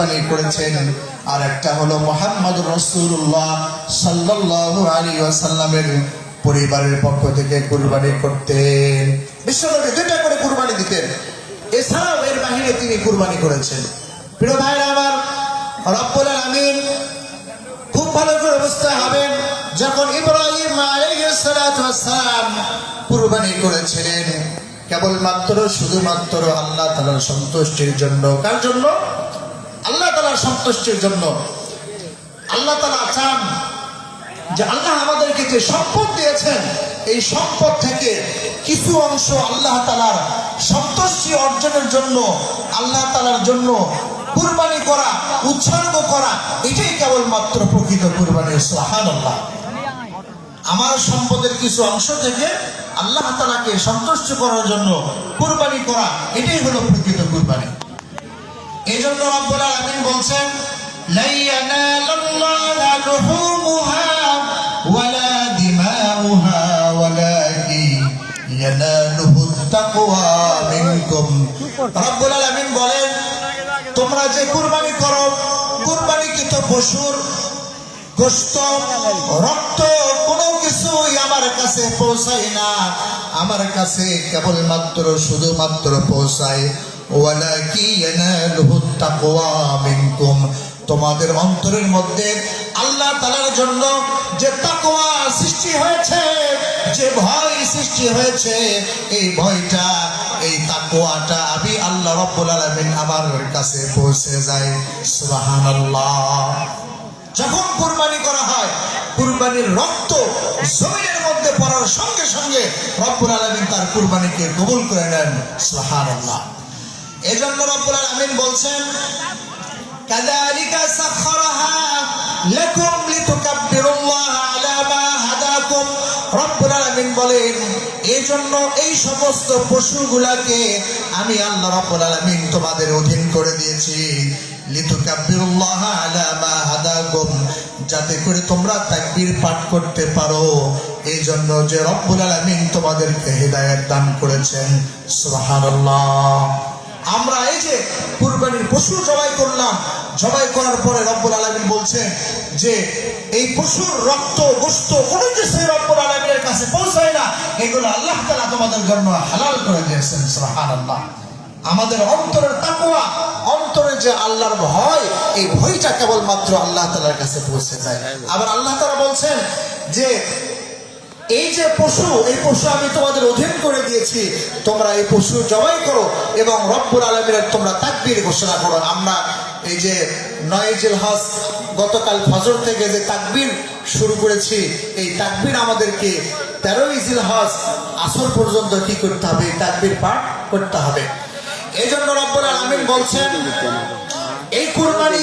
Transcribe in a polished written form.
কুরবানি করেছেন, আর একটা হলো মুহাম্মদুর রাসূলুল্লাহ সাল্লাল্লাহু আলাইহি ওয়াসাল্লামের পরিবারের পক্ষ থেকে কুরবানি করতেন। বিশ্বনবী দুইটা করে কুরবানি দিতেন, এছাড়াও এর বাহিরে তিনি কুরবানি করেছেন। প্রিয় ভাইরা আমার, রব্বুল আলামিন খুব ভালো করে বুঝতে হবে, যখন ইব্রাহিম আলাইহিস সালাতু ওয়াস সালাম কুরবানি করেছিলেন কেবলমাত্র শুধুমাত্র আল্লাহ তাআলার সন্তুষ্টির জন্য। কার জন্য? আল্লাহ তাআলার সন্তুষ্টির জন্য। আল্লাহ তাআলা চান যে আল্লাহ আমাদেরকে যে সম্পদ দিয়েছেন, এই সম্পদ থেকে কিছু অংশ আল্লাহ তাআলার সন্তুষ্টি অর্জনের জন্য, আল্লাহ তাআলার জন্য কুরবানি করা, উৎসর্গ করা, এটাই কেবলমাত্র প্রকৃত কুরবানি। সুবহানাল্লাহ। আমার সম্পদের কিছু অংশ থেকে আল্লাহ তাআলাকে সন্তুষ্ট করার জন্য কুরবানি করা, এটাই হলো প্রকৃত কুরবানি। এই জন্য রব্বুল আলামিন বলছেন, লা ইয়ানালুল্লাহা লুহুমুহা ওয়ালা দিমাউহা ওয়ালাকিন ইয়ানালুহুত তাকওয়া মিনকুম। রব্বুল আলামিন বলেন, তোমরা যে কুরবানি করো, কুরবানিকৃত পশুর গোশত, রক্ত কোনো কিছুই আমার কাছে পৌঁছায় না। আমার কাছে কেবলমাত্র শুধুমাত্র পৌঁছায় ওয়ালাকিন ইয়ানালুহুত তাকওয়া মিনকুম। তোমাদের অন্তরের মধ্যে আল্লাহ তাআলার জন্য যে তাকওয়া সৃষ্টি হয়েছে, যে ভয় সৃষ্টি হয়েছে, এই ভয়টা, এই তাকওয়াটা আমি আল্লাহ রাব্বুল আলামিন আমার কাছে পৌঁছে যায়। সুবহানাল্লাহ। যখন কুরবানি করা হয়, কুরবানির রক্ত জমিনের মধ্যে পড়ার সঙ্গে সঙ্গে রব্বুল আলামিন তার কুরবানিকে কবুল করে নেন। সুবহানাল্লাহ। এজন্য রব্বুল আলামিন বলছেন, কাযালিকা সাখখারাহা লাকুম লিতুকাব্বিরুল্লাহা আলা মা হাদাকুম। রব্বুল আলামিন বলেন, এই জন্য এই সমস্ত পশুগুলাকে আমি আল্লাহ রাব্বুল আলামিন তোমাদের অধীন করে দিয়েছি, লিতুকাব্বিরুল্লাহা আলা মা হাদাকুম, যাতে করে তোমরা তাকবীর পাঠ করতে পারো। এই জন্য যে রব্বুল আলামিন তোমাদেরকে হেদায়েত দান করেছেন। সুবহানাল্লাহ। আমরা এই যে কুরবানির পশু জবাই করলাম, জবাই করার পরে রব্বুল আলামিন বলছেন যে এই পশুর রক্ত, গোশত কোনো কিছুই রব্বুল আলামিনের কাছে পৌঁছায় না, এগুলো আল্লাহ তাআলা তোমাদের জন্য হালাল করে দিয়েছেন। সুবহানাল্লাহ। আমাদের অন্তরের তাকওয়া, অন্তরে যে আল্লাহর ভয়, এই ভয়টা কেবলমাত্র আল্লাহ তাআলার কাছে পৌঁছে যায়। আবার আল্লাহ তাআলা বলছেন যে এই যে পশু, এই পশু আমি তোমাদের অধীন করে দিয়েছি, তোমরা এই পশু জবাই করো এবং রব্বুল আলামিনের তোমরা তাকবীর ঘোষণা করো। আমরা এই যে 9 জিলহজ গতকাল ফজর থেকে যে তাকবীর শুরু করেছি, এই তাকবীর আমাদেরকে 13 জিলহজ আসর পর্যন্ত কি করতে হবে? তাকবীর পাঠ করতে হবে। এই জন্য রব্বুল আলামিন বলছেন, এই কুরবানি